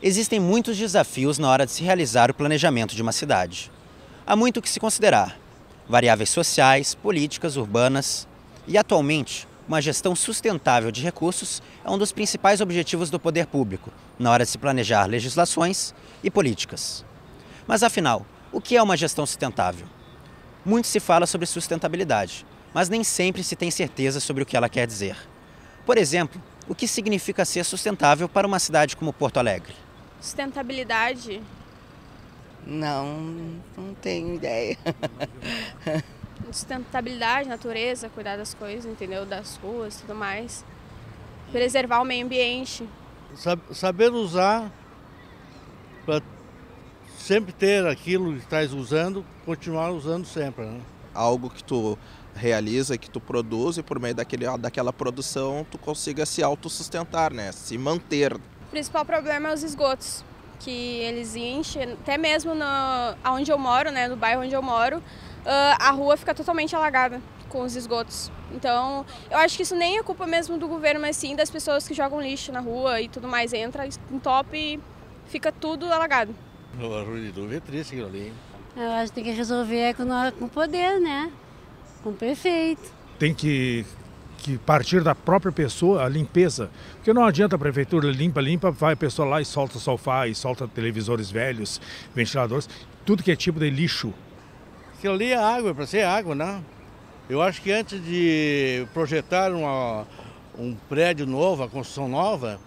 Existem muitos desafios na hora de se realizar o planejamento de uma cidade. Há muito o que se considerar: variáveis sociais, políticas, urbanas e, atualmente, uma gestão sustentável de recursos é um dos principais objetivos do poder público na hora de se planejar legislações e políticas. Mas, afinal, o que é uma gestão sustentável? Muito se fala sobre sustentabilidade, mas nem sempre se tem certeza sobre o que ela quer dizer. Por exemplo, o que significa ser sustentável para uma cidade como Porto Alegre? Sustentabilidade? Não tenho ideia. Sustentabilidade, natureza, cuidar das coisas, entendeu? Das ruas e tudo mais. Preservar o meio ambiente. Saber usar para sempre ter aquilo que estás usando, continuar usando sempre, né? Algo que tu realiza, que tu produz e por meio daquela produção tu consiga se autossustentar, né? Se manter. O principal problema é os esgotos, que eles enchem, até mesmo onde eu moro, né, no bairro onde eu moro, a rua fica totalmente alagada com os esgotos. Então, eu acho que isso nem é culpa mesmo do governo, mas sim das pessoas que jogam lixo na rua e tudo mais. Entra, entope e fica tudo alagado. A Rua de Dúvida é triste aquilo ali. Eu acho que tem que resolver com o poder, né? Com o prefeito. Tem que partir da própria pessoa a limpeza. Porque não adianta a prefeitura limpa, vai a pessoa lá e solta sofá, e solta televisores velhos, ventiladores, tudo que é tipo de lixo. Aquilo ali é água, é para ser água, né? Eu acho que antes de projetar um prédio novo, a construção nova,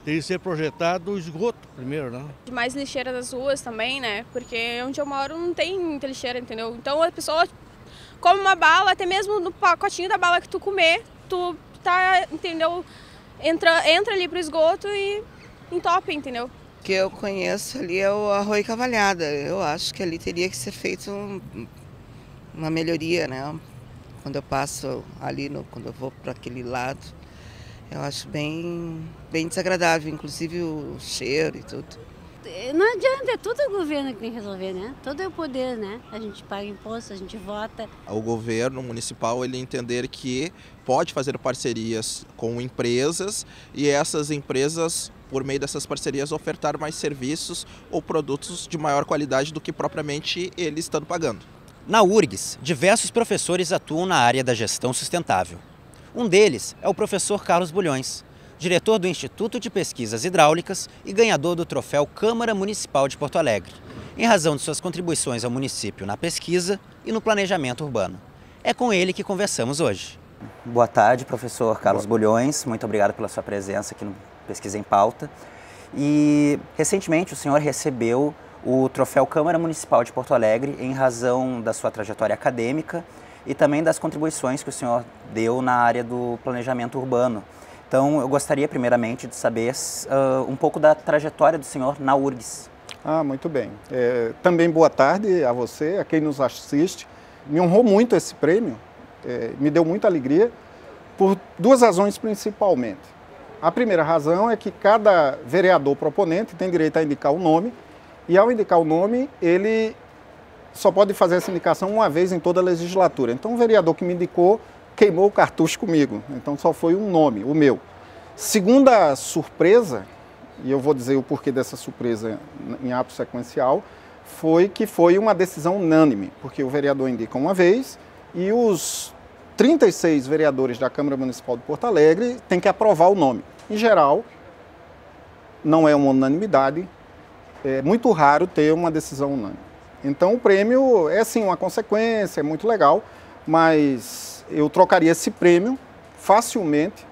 tem que ser projetado o esgoto primeiro, né? Mais lixeira das ruas também, né? Porque onde eu moro não tem muita lixeira, entendeu? Então a pessoa come uma bala, até mesmo no pacotinho da bala que tu comer, tu tá, entendeu? Entra ali pro esgoto e entope, entendeu? O que eu conheço ali é o Arroio Cavalhada. Eu acho que ali teria que ser feito uma melhoria, né? Quando eu passo ali, quando eu vou para aquele lado, eu acho bem desagradável, inclusive o cheiro e tudo. Não adianta, é tudo o governo que tem que resolver, né? Todo é o poder, né? A gente paga imposto, a gente vota. O governo municipal ele entender que pode fazer parcerias com empresas e essas empresas, por meio dessas parcerias, ofertar mais serviços ou produtos de maior qualidade do que propriamente ele estando pagando. Na URGS, diversos professores atuam na área da gestão sustentável. Um deles é o professor Carlos Bulhões, diretor do Instituto de Pesquisas Hidráulicas e ganhador do troféu Câmara Municipal de Porto Alegre, em razão de suas contribuições ao município na pesquisa e no planejamento urbano. É com ele que conversamos hoje. Boa tarde, professor Carlos Bulhões. Muito obrigado pela sua presença aqui no Pesquisa em Pauta. E, recentemente, o senhor recebeu o troféu Câmara Municipal de Porto Alegre em razão da sua trajetória acadêmica e também das contribuições que o senhor deu na área do planejamento urbano. Então, eu gostaria primeiramente de saber um pouco da trajetória do senhor na URGS. Muito bem. Também boa tarde a você, a quem nos assiste. Me honrou muito esse prêmio, me deu muita alegria, por duas razões principalmente. A primeira razão é que cada vereador proponente tem direito a indicar o nome, e ao indicar o nome, ele só pode fazer essa indicação uma vez em toda a legislatura. Então, o vereador que me indicou queimou o cartucho comigo. Então, só foi um nome, o meu. Segunda surpresa, e eu vou dizer o porquê dessa surpresa em ato sequencial, foi que foi uma decisão unânime, porque o vereador indica uma vez e os 36 vereadores da Câmara Municipal de Porto Alegre têm que aprovar o nome. Em geral, não é uma unanimidade, é muito raro ter uma decisão unânime. Então, o prêmio é sim uma consequência, é muito legal, mas eu trocaria esse prêmio facilmente,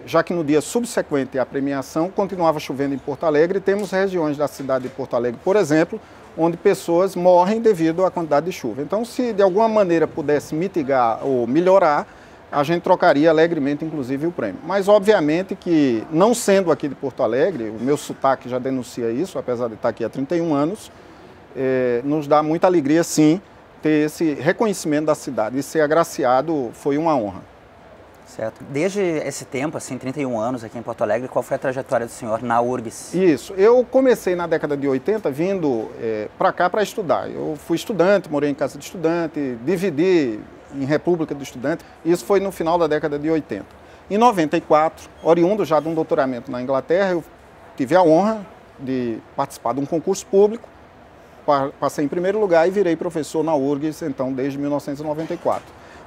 já que no dia subsequente à premiação continuava chovendo em Porto Alegre, e temos regiões da cidade de Porto Alegre, por exemplo, onde pessoas morrem devido à quantidade de chuva. Então, se de alguma maneira pudesse mitigar ou melhorar, a gente trocaria alegremente, inclusive, o prêmio. Mas, obviamente, que não sendo aqui de Porto Alegre, o meu sotaque já denuncia isso, apesar de estar aqui há 31 anos, nos dá muita alegria, sim, ter esse reconhecimento da cidade. E ser agraciado foi uma honra. Certo. Desde esse tempo, assim, 31 anos aqui em Porto Alegre, qual foi a trajetória do senhor na URGS? Isso. Eu comecei na década de 80 vindo para cá para estudar. Eu fui estudante, morei em casa de estudante, dividi em República do Estudante. Isso foi no final da década de 80. Em 94, oriundo já de um doutoramento na Inglaterra, eu tive a honra de participar de um concurso público, passei em primeiro lugar e virei professor na URGS, então, desde 1994.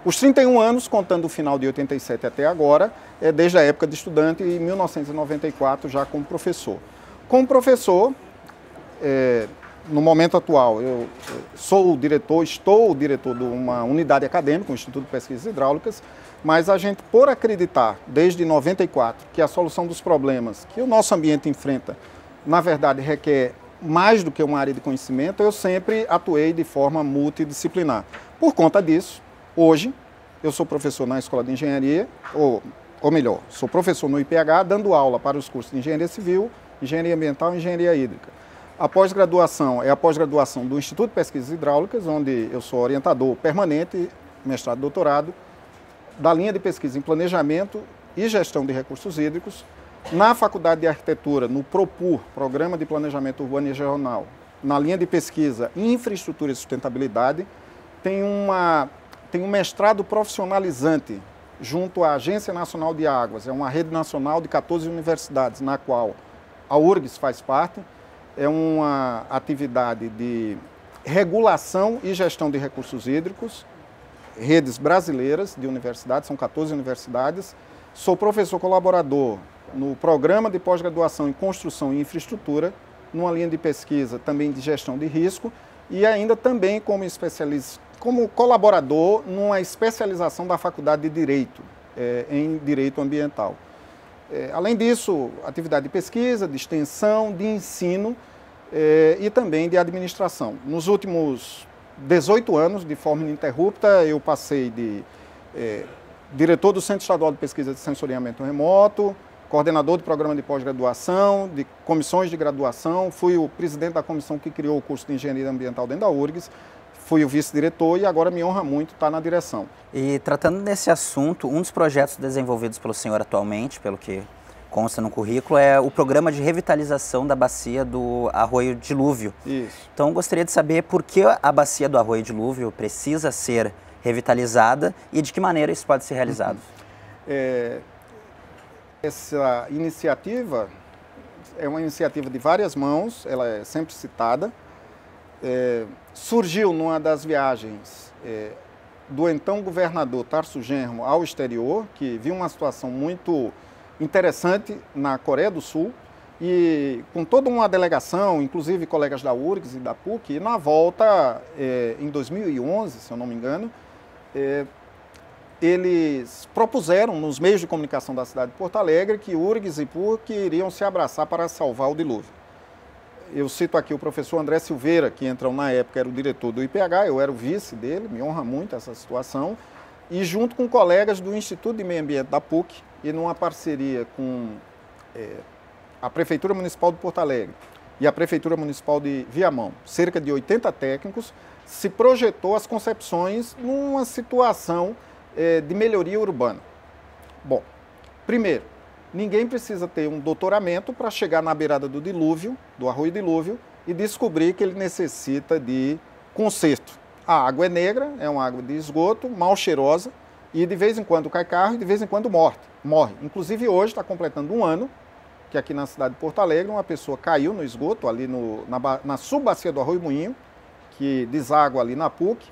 Os 31 anos, contando o final de 87 até agora, é desde a época de estudante e 1994 já como professor. Como professor, no momento atual, eu estou o diretor de uma unidade acadêmica, o Instituto de Pesquisas Hidráulicas, mas a gente, por acreditar, desde 94, que a solução dos problemas que o nosso ambiente enfrenta, na verdade, requer mais do que uma área de conhecimento, eu sempre atuei de forma multidisciplinar. Por conta disso, hoje, eu sou professor na Escola de Engenharia, ou melhor, sou professor no IPH, dando aula para os cursos de Engenharia Civil, Engenharia Ambiental e Engenharia Hídrica. A pós-graduação é a pós-graduação do Instituto de Pesquisas Hidráulicas, onde eu sou orientador permanente, mestrado e doutorado, da linha de pesquisa em Planejamento e Gestão de Recursos Hídricos, na Faculdade de Arquitetura, no PROPUR, Programa de Planejamento Urbano e Regional, na linha de pesquisa em Infraestrutura e Sustentabilidade, tem um mestrado profissionalizante junto à Agência Nacional de Águas, é uma rede nacional de 14 universidades, na qual a URGS faz parte, é uma atividade de regulação e gestão de recursos hídricos, redes brasileiras de universidades, são 14 universidades. Sou professor colaborador no Programa de Pós-Graduação em Construção e Infraestrutura, numa linha de pesquisa também de gestão de risco e ainda também como colaborador numa especialização da Faculdade de Direito, em Direito Ambiental. Além disso, atividade de pesquisa, de extensão, de ensino e também de administração. Nos últimos 18 anos, de forma ininterrupta, eu passei de diretor do Centro Estadual de Pesquisa de Sensoriamento Remoto, coordenador do programa de pós-graduação, de comissões de graduação, fui o presidente da comissão que criou o curso de Engenharia Ambiental dentro da URGS, fui o vice-diretor e agora me honra muito estar na direção. E tratando desse assunto, um dos projetos desenvolvidos pelo senhor atualmente, pelo que consta no currículo, é o programa de revitalização da bacia do Arroio Dilúvio. Isso. Então gostaria de saber por que a bacia do Arroio Dilúvio precisa ser revitalizada e de que maneira isso pode ser realizado. Essa iniciativa é uma iniciativa de várias mãos, ela é sempre citada. Surgiu numa das viagens do então governador Tarso Genro ao exterior, que viu uma situação muito interessante na Coreia do Sul e com toda uma delegação, inclusive colegas da URGS e da PUC, e na volta, em 2011, se eu não me engano, eles propuseram nos meios de comunicação da cidade de Porto Alegre que URGS e PUC iriam se abraçar para salvar o dilúvio. Eu cito aqui o professor André Silveira, que entrou na época, era o diretor do IPH, eu era o vice dele, me honra muito essa situação, e junto com colegas do Instituto de Meio Ambiente da PUC, e numa parceria com a Prefeitura Municipal de Porto Alegre e a Prefeitura Municipal de Viamão, cerca de 80 técnicos, se projetou as concepções numa situação de melhoria urbana. Bom, primeiro, ninguém precisa ter um doutoramento para chegar na beirada do dilúvio, do Arroio Dilúvio, e descobrir que ele necessita de conserto. A água é negra, é uma água de esgoto, mal cheirosa, e de vez em quando cai carro e de vez em quando morre. Inclusive hoje está completando um ano que aqui na cidade de Porto Alegre uma pessoa caiu no esgoto, ali na subbacia do Arroio Moinho, que deságua ali na PUC.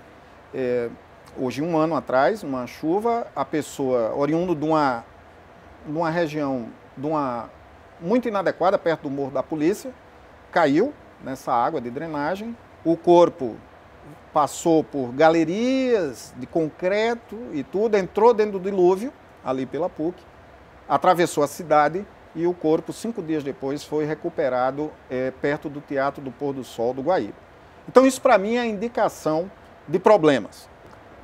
Hoje, um ano atrás, uma chuva, a pessoa, oriundo de uma região muito inadequada, perto do Morro da Polícia, caiu nessa água de drenagem, o corpo passou por galerias de concreto e tudo, entrou dentro do dilúvio, ali pela PUC, atravessou a cidade e o corpo, 5 dias depois, foi recuperado perto do Teatro do Pôr do Sol do Guaíba. Então isso para mim é indicação de problemas.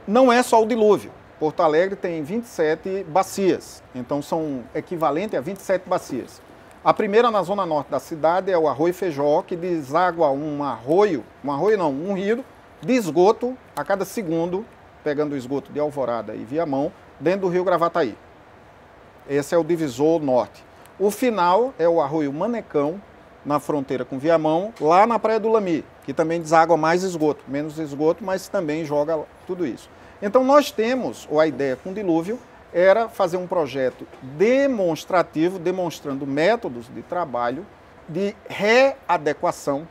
Não é só o dilúvio. Porto Alegre tem 27 bacias, então são equivalente a 27 bacias. A primeira na zona norte da cidade é o Arroio Feijó, que deságua um rio de esgoto a cada segundo, pegando o esgoto de Alvorada e Viamão, dentro do rio Gravataí. Esse é o divisor norte. O final é o Arroio Manecão, na fronteira com Viamão, lá na Praia do Lami, que também deságua mais esgoto, menos esgoto, mas também joga tudo isso. Então nós temos, ou a ideia com o dilúvio, era fazer um projeto demonstrativo, demonstrando métodos de trabalho de readequação,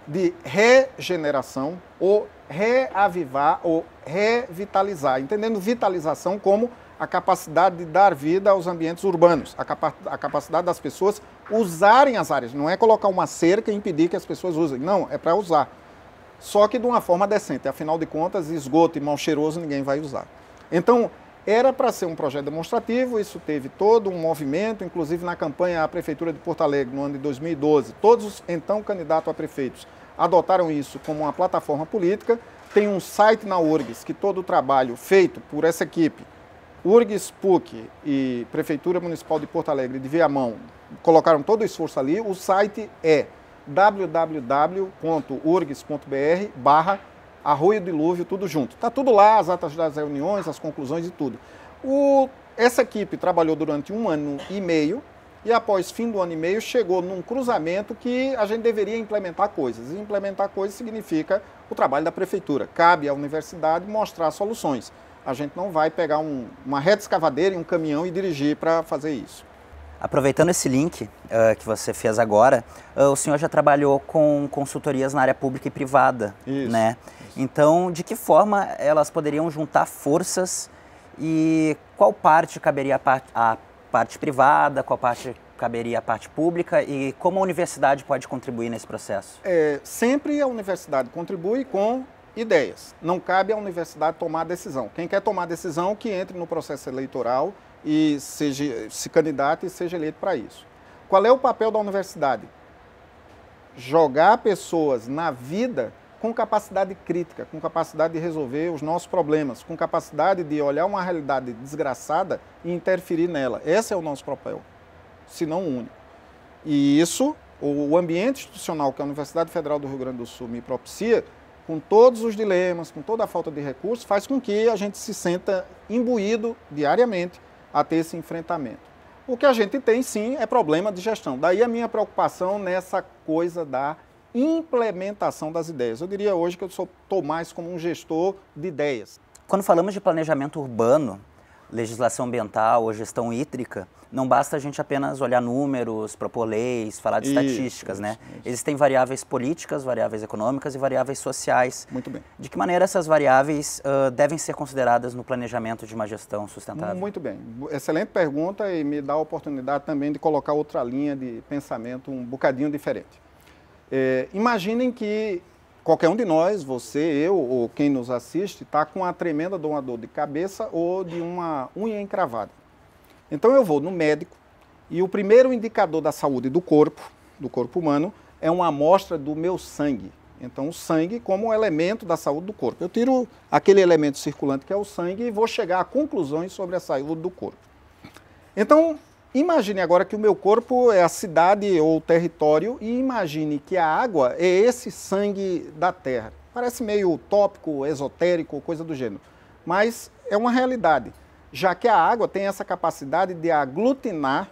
de regeneração, ou reavivar, ou revitalizar. Entendendo vitalização como a capacidade de dar vida aos ambientes urbanos, a capacidade das pessoas usarem as áreas. Não é colocar uma cerca e impedir que as pessoas usem. Não, é para usar. Só que de uma forma decente. Afinal de contas, esgoto e mal cheiroso ninguém vai usar. Então, era para ser um projeto demonstrativo, isso teve todo um movimento, inclusive na campanha à Prefeitura de Porto Alegre, no ano de 2012. Todos os então candidatos a prefeitos adotaram isso como uma plataforma política. Tem um site na URGS que todo o trabalho feito por essa equipe, URGS, PUC e Prefeitura Municipal de Porto Alegre de Viamão, colocaram todo o esforço ali. O site é www.urgs.br/Arroio Dilúvio, tudo junto. Está tudo lá, as atas das reuniões, as conclusões e tudo. Essa equipe trabalhou durante 1 ano e meio e após fim do ano e meio chegou num cruzamento que a gente deveria implementar coisas. E implementar coisas significa o trabalho da prefeitura. Cabe à universidade mostrar soluções. A gente não vai pegar uma reta escavadeira e um caminhão e dirigir para fazer isso. Aproveitando esse link que você fez agora, o senhor já trabalhou com consultorias na área pública e privada, isso, né? Isso. Então, de que forma elas poderiam juntar forças e qual parte caberia à parte privada, qual parte caberia à parte pública e como a universidade pode contribuir nesse processo? Sempre a universidade contribui com ideias. Não cabe à universidade tomar decisão. Quem quer tomar decisão, que entre no processo eleitoral e se candidate e seja eleito para isso. Qual é o papel da universidade? Jogar pessoas na vida com capacidade crítica, com capacidade de resolver os nossos problemas, com capacidade de olhar uma realidade desgraçada e interferir nela. Esse é o nosso papel, se não o único. E isso, o ambiente institucional que a Universidade Federal do Rio Grande do Sul me propicia, com todos os dilemas, com toda a falta de recursos, faz com que a gente se sinta imbuído diariamente a ter esse enfrentamento. O que a gente tem, sim, é problema de gestão. Daí a minha preocupação nessa coisa da implementação das ideias. Eu diria hoje que eu estou mais como um gestor de ideias. Quando falamos de planejamento urbano, legislação ambiental ou gestão hídrica, não basta a gente apenas olhar números, propor leis, falar de estatísticas, né? Existem variáveis políticas, variáveis econômicas e variáveis sociais. Muito bem. De que maneira essas variáveis devem ser consideradas no planejamento de uma gestão sustentável? Muito bem. Excelente pergunta e me dá a oportunidade também de colocar outra linha de pensamento um bocadinho diferente. Imaginem que qualquer um de nós, você, eu ou quem nos assiste, está com uma tremenda dor de cabeça ou de uma unha encravada. Então eu vou no médico e o primeiro indicador da saúde do corpo humano, é uma amostra do meu sangue. Então o sangue como elemento da saúde do corpo. Eu tiro aquele elemento circulante que é o sangue e vou chegar a conclusões sobre a saúde do corpo. Então imagine agora que o meu corpo é a cidade ou o território e imagine que a água é esse sangue da terra. Parece meio utópico, esotérico, coisa do gênero, mas é uma realidade, já que a água tem essa capacidade de aglutinar,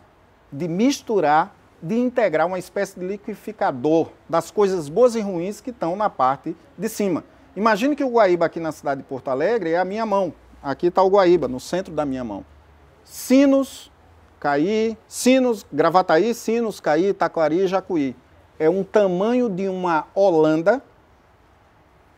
de misturar, de integrar uma espécie de liquidificador das coisas boas e ruins que estão na parte de cima. Imagine que o Guaíba aqui na cidade de Porto Alegre é a minha mão. Aqui está o Guaíba, no centro da minha mão. Sinos, Caí, Sinos, Gravataí, Sinos, Caí, Taquari e Jacuí. É um tamanho de uma Holanda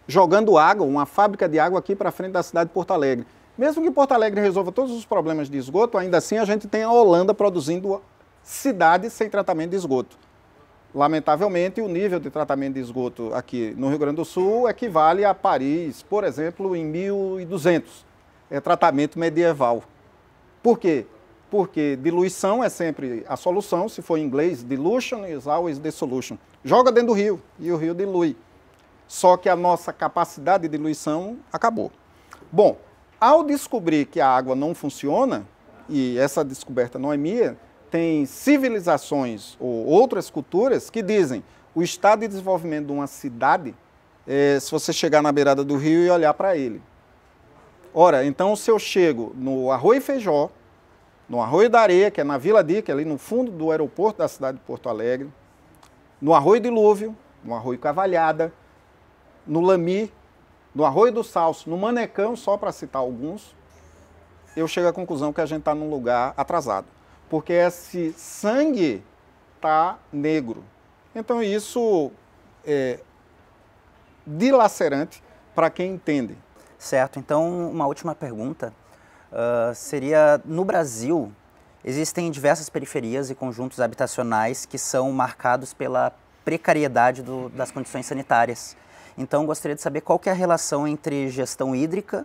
jogando água, uma fábrica de água aqui para frente da cidade de Porto Alegre. Mesmo que Porto Alegre resolva todos os problemas de esgoto, ainda assim a gente tem a Holanda produzindo cidades sem tratamento de esgoto. Lamentavelmente, o nível de tratamento de esgoto aqui no Rio Grande do Sul equivale a Paris, por exemplo, em 1200. É tratamento medieval. Por quê? Porque diluição é sempre a solução, se for em inglês, dilution is always the solution. Joga dentro do rio e o rio dilui. Só que a nossa capacidade de diluição acabou. Bom, ao descobrir que a água não funciona, e essa descoberta não é minha, tem civilizações ou outras culturas que dizem o estado de desenvolvimento de uma cidade é se você chegar na beirada do rio e olhar para ele. Ora, então se eu chego no Arroio Feijó, no Arroio da Areia, que é na Vila Dique, ali no fundo do aeroporto da cidade de Porto Alegre, no Arroio Dilúvio, no Arroio Cavalhada, no Lami, no Arroio do Salso, no Manecão, só para citar alguns, eu chego à conclusão que a gente está num lugar atrasado. Porque esse sangue está negro. Então isso é dilacerante para quem entende. Certo, então uma última pergunta seria, no Brasil, existem diversas periferias e conjuntos habitacionais que são marcados pela precariedade das condições sanitárias. Então gostaria de saber qual que é a relação entre gestão hídrica,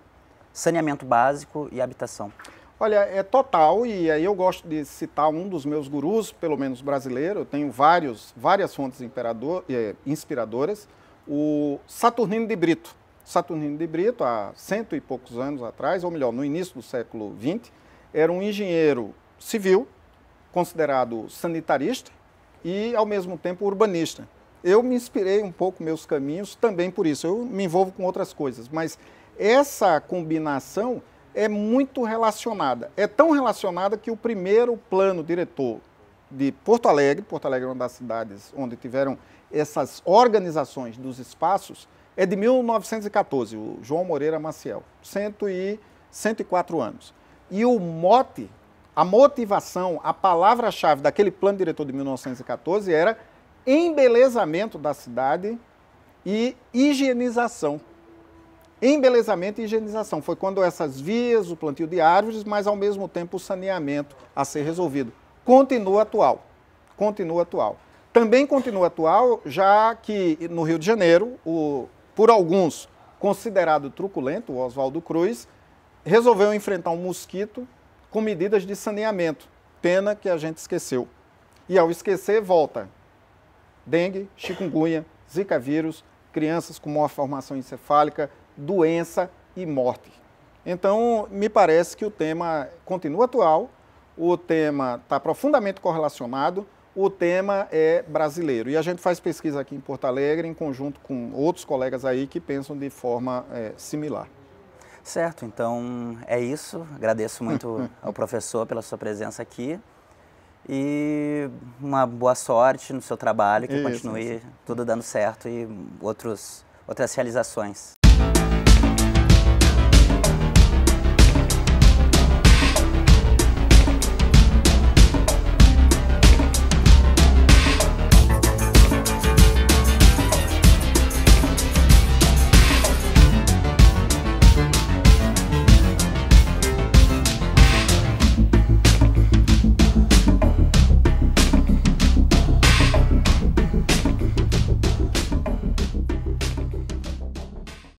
saneamento básico e habitação. Olha, é total, e aí eu gosto de citar um dos meus gurus, pelo menos brasileiro, eu tenho várias fontes inspiradoras, o Saturnino de Brito. Saturnino de Brito, há 100 e poucos anos atrás, ou melhor, no início do século XX, era um engenheiro civil, considerado sanitarista e, ao mesmo tempo, urbanista. Eu me inspirei um pouco meus caminhos também por isso, eu me envolvo com outras coisas, mas essa combinação é muito relacionada. É tão relacionada que o primeiro plano diretor de Porto Alegre é uma das cidades onde tiveram essas organizações dos espaços, é de 1914, o João Moreira Maciel, 104 anos. E o mote, a motivação, a palavra-chave daquele plano diretor de 1914 era embelezamento da cidade e higienização. Embelezamento e higienização. Foi quando essas vias, o plantio de árvores, mas ao mesmo tempo o saneamento a ser resolvido. Continua atual. Continua atual. Também continua atual, já que no Rio de Janeiro, por alguns considerado truculento, o Oswaldo Cruz, resolveu enfrentar um mosquito com medidas de saneamento. Pena que a gente esqueceu. E ao esquecer, volta. Dengue, chikungunya, zika vírus, crianças com malformação encefálica, doença e morte. Então, me parece que o tema continua atual, o tema está profundamente correlacionado, o tema é brasileiro. E a gente faz pesquisa aqui em Porto Alegre, em conjunto com outros colegas aí que pensam de forma similar. Certo, então é isso. Agradeço muito ao professor pela sua presença aqui e uma boa sorte no seu trabalho, que continue tudo dando certo e outras realizações.